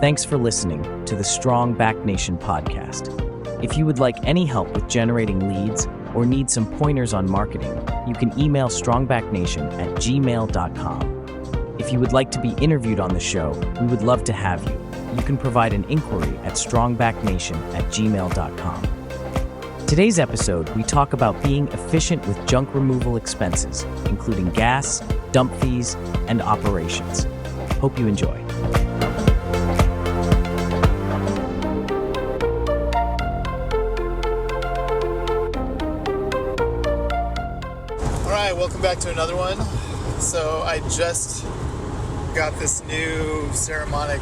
Thanks for listening to the Strong Back Nation podcast. If you would like any help with generating leads or need some pointers on marketing, you can email strongbacknation@gmail.com. If you would like to be interviewed on the show, we would love to have you. You can provide an inquiry at strongbacknation@gmail.com. Today's episode, we talk about being efficient with junk removal expenses, including gas, dump fees, and operations. Hope you enjoy. Welcome back to another one. So I just got this new Ceremonic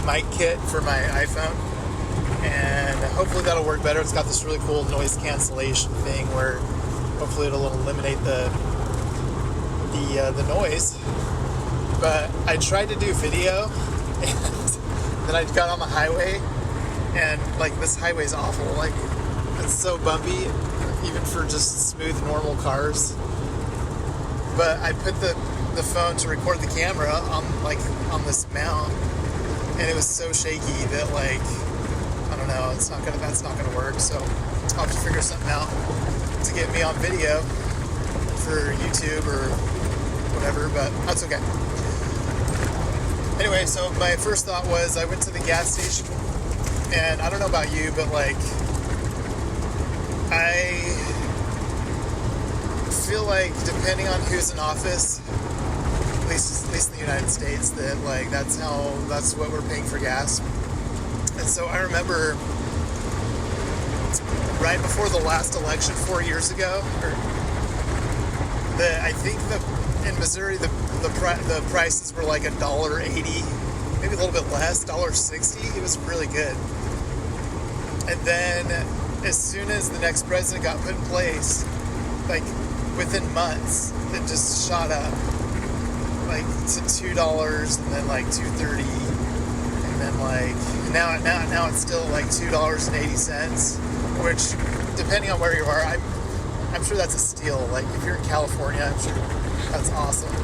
mic kit for my iPhone, and hopefully that'll work better. It's got this really cool noise cancellation thing where hopefully it'll eliminate the noise. But I tried to do video, and then I got on the highway, and this highway's awful. It's so bumpy, even for just smooth, normal cars. But I put the phone to record the camera on this mount, and it was so shaky that I don't know, that's not gonna work. So I'll have to figure something out to get me on video for YouTube or whatever, but that's okay. Anyway, so my first thought was I went to the gas station, and I don't know about you, but I feel like depending on who's in office, at least in the United States, that that's what we're paying for gas. And so I remember right before the last election 4 years ago, I think in Missouri the prices were $1.80, maybe a little bit less, $1.60. It was really good. And then as soon as the next president got put in place, within months, it just shot up to $2 and then $2.30, and then now it's still $2.80, which, depending on where you are, I'm sure that's a steal. If you're in California, I'm sure that's awesome.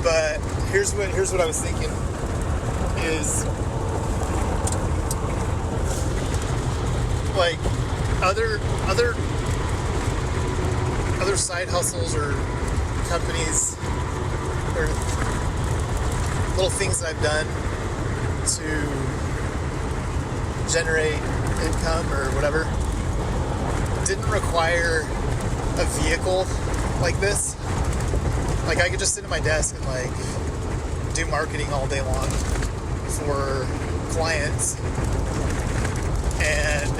But here's what I was thinking is other side hustles or companies or little things that I've done to generate income or whatever didn't require a vehicle like this. I could just sit at my desk and do marketing all day long for clients, and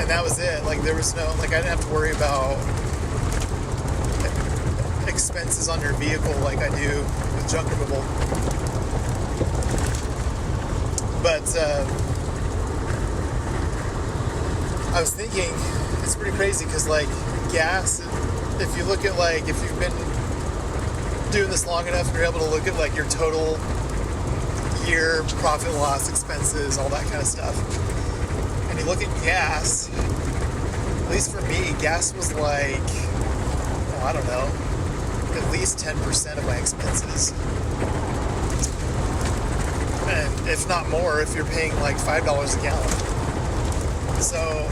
that was it. There was no, I didn't have to worry about expenses on your vehicle like I do with junk removal. But I was thinking, it's pretty crazy because gas, if you look at if you've been doing this long enough, you're able to look at your total year profit loss expenses, all that kind of stuff. And you look at gas, at least for me, gas was I don't know, at least 10% of my expenses. And if not more, if you're paying $5 a gallon. So,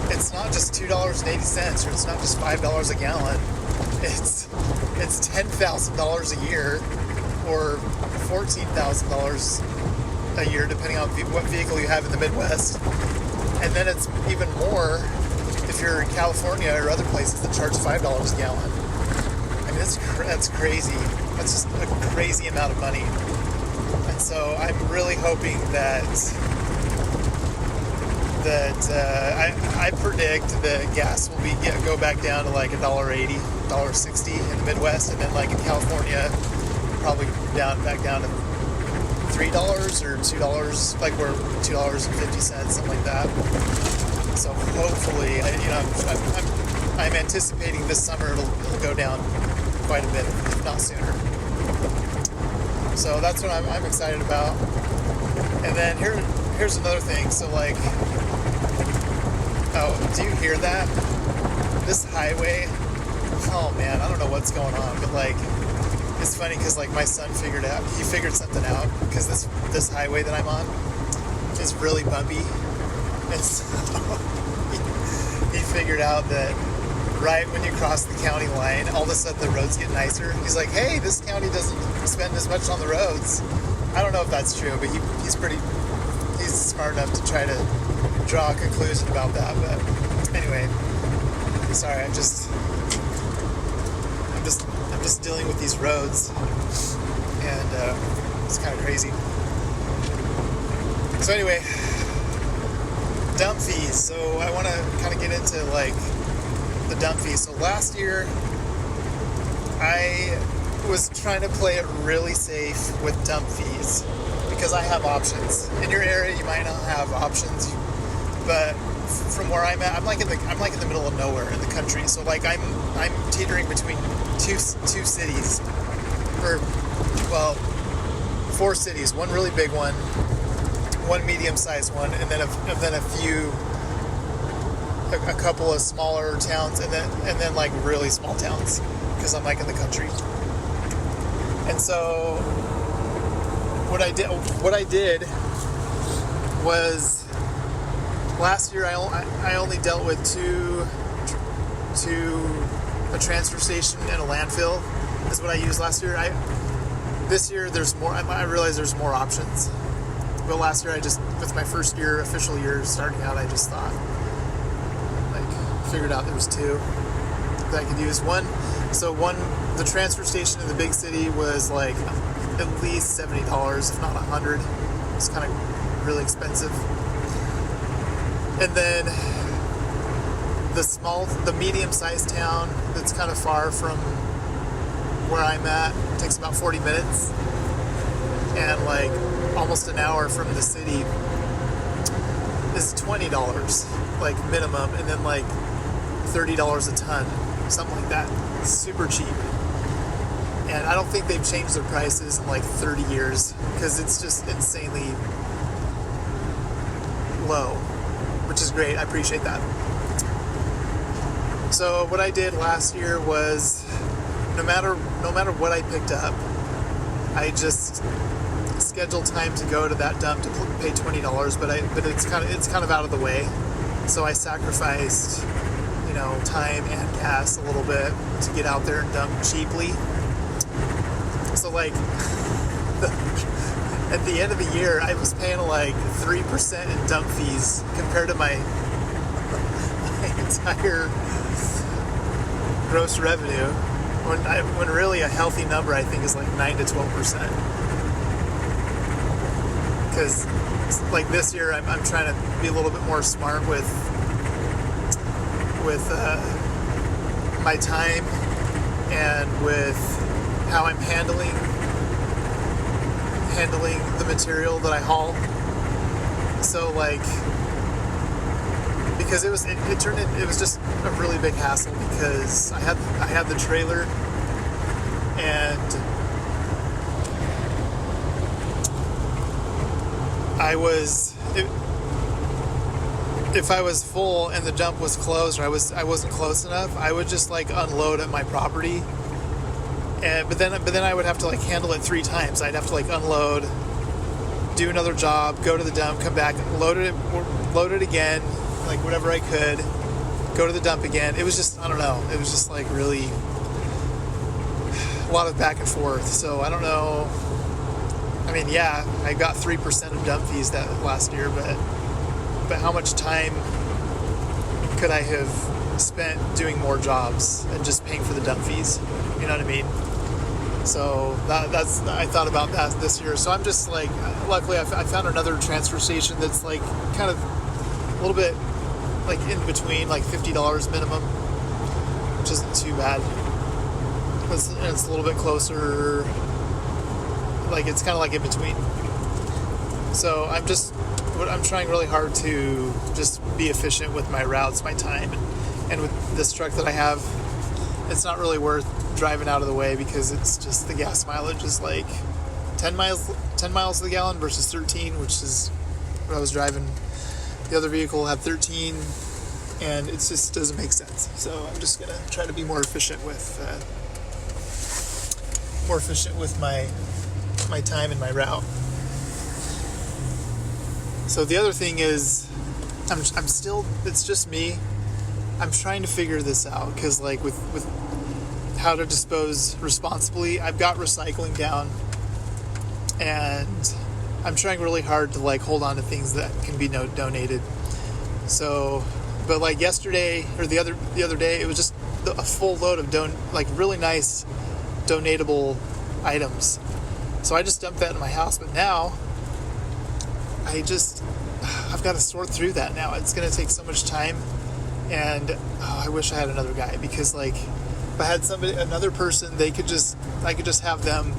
it's not just $2.80 or it's not just $5 a gallon. It's $10,000 a year or $14,000 a year, depending on what vehicle you have in the Midwest. And then it's even more if you're in California or other places that charge $5 a gallon. I mean, that's crazy. That's just a crazy amount of money. And so I'm really hoping that I predict that gas will go back down to $1.80, $1.60 in the Midwest, and then in California, probably back down to $3 or $2, we're $2.50, something like that. So hopefully, I'm anticipating this summer it'll go down quite a bit, if not sooner. So that's what I'm excited about. And then here's another thing. So oh, do you hear that? This highway oh man, I don't know what's going on, but like, it's funny because like my son figured something out, because this highway that I'm on is really bumpy, and so he figured out that right when you cross the county line, all of a sudden the roads get nicer. He's like, hey, this county doesn't spend as much on the roads. I don't know if that's true, but he's smart enough to try to draw a conclusion about that. But anyway, sorry, I'm just dealing with these roads, and it's kind of crazy. So anyway, dump fees. So I want to kind of get into like the dump fees. So last year, I was trying to play it really safe with dump fees because I have options. In your area, you might not have options, but from where I'm at, I'm like in the middle of nowhere in the country. So like I'm teetering between two cities, or well, 4 cities. One really big one, one medium-sized one, and then a couple of smaller towns, and then like really small towns, because I'm like in the country. And so what I did was last year I only dealt with a transfer station and a landfill is what I used last year. This year there's more. I realize there's more options. But last year with my first year, official year starting out, I just thought, figured out there was 2 that I could use. The transfer station in the big city was like at least $70, if not $100. It's kind of really expensive. And then the medium-sized town that's kind of far from where I'm at, takes about 40 minutes, and like almost an hour from the city is $20, like minimum, and then like $30 a ton, something like that. Super cheap. And I don't think they've changed their prices in like 30 years, because it's just insanely low, which is great. I appreciate that. So what I did last year was, no matter what I picked up, I just scheduled time to go to that dump to pay $20, but it's kind of out of the way. So I sacrificed, time and gas a little bit to get out there and dump cheaply. So like at the end of the year, I was paying like 3% in dump fees compared to my entire gross revenue, when really a healthy number I think is like 9 to 12%. Because like this year I'm trying to be a little bit more smart with my time and with how I'm handling the material that I haul. So like, because it was just a really big hassle, because I had the trailer, and if I was full and the dump was closed, or I wasn't close enough, I would just like unload at my property. But then I would have to like handle it 3 times. I'd have to like unload, do another job, go to the dump, come back, load it again, like whatever I could, go to the dump again. It was just, I don't know, it was just like really a lot of back and forth. So I don't know. I mean, yeah, I got 3% of dump fees that last year, but how much time could I have spent doing more jobs and just paying for the dump fees? You know what I mean? So I thought about that this year. So I'm just like, luckily I found another transfer station that's like kind of a little bit like in between, like $50 minimum, which isn't too bad. It's a little bit closer, like it's kind of like in between. So I'm trying really hard to just be efficient with my routes, my time, and with this truck that I have, it's not really worth driving out of the way, because it's just the gas mileage is like 10 miles to the gallon versus 13, which is what I was driving. The other vehicle had 13, and it just doesn't make sense. So I'm just gonna try to be more efficient with my time and my route. So the other thing is, I'm still, it's just me. I'm trying to figure this out, because like with how to dispose responsibly, I've got recycling down, and I'm trying really hard to like hold on to things that can be donated. So, but like yesterday or the other day, it was just a full load of really nice donatable items. So I just dumped that in my house, but now I've got to sort through that now. It's going to take so much time, and I wish I had another guy, because like if I had another person, I could just have them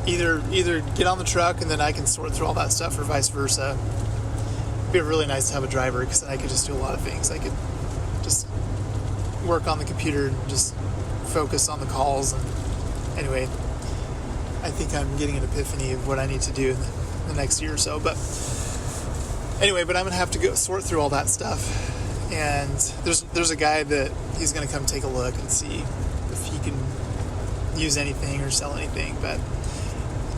either get on the truck and then I can sort through all that stuff, or vice versa. It'd be really nice to have a driver, because then I could just do a lot of things. I could just work on the computer and just focus on the calls. And anyway, I think I'm getting an epiphany of what I need to do in the next year or so. But anyway, I'm gonna have to go sort through all that stuff, and there's a guy that he's gonna come take a look and see if he can use anything or sell anything. But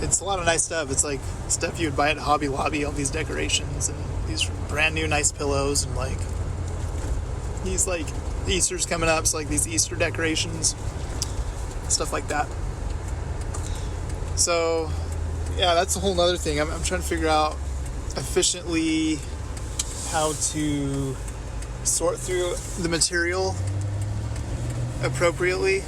it's a lot of nice stuff. It's like stuff you would buy at Hobby Lobby, all these decorations and these brand new nice pillows, and like these, like, Easter's coming up, so like these Easter decorations, stuff like that. So yeah, that's a whole nother thing. I'm trying to figure out efficiently how to sort through the material appropriately.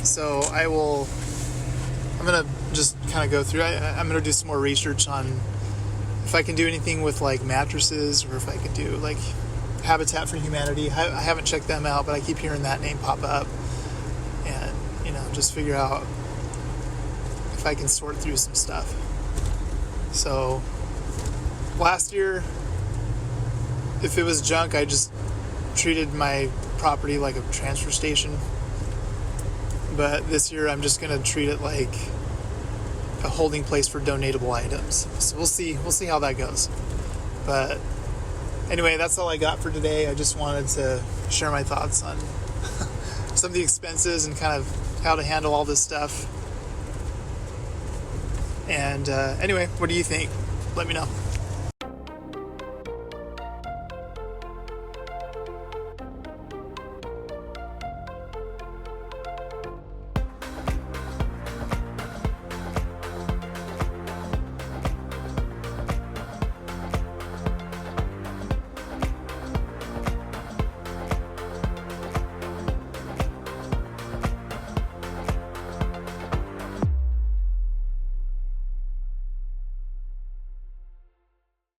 So I'm gonna just kind of go through. I'm gonna do some more research on if I can do anything with like mattresses, or if I can do like Habitat for Humanity. I haven't checked them out, but I keep hearing that name pop up, and just figure out if I can sort through some stuff. So last year, if it was junk, I just treated my property like a transfer station. But this year, I'm just gonna treat it like a holding place for donatable items. So we'll see how that goes. But anyway, that's all I got for today. I just wanted to share my thoughts on some of the expenses and kind of how to handle all this stuff. And anyway, what do you think? Let me know.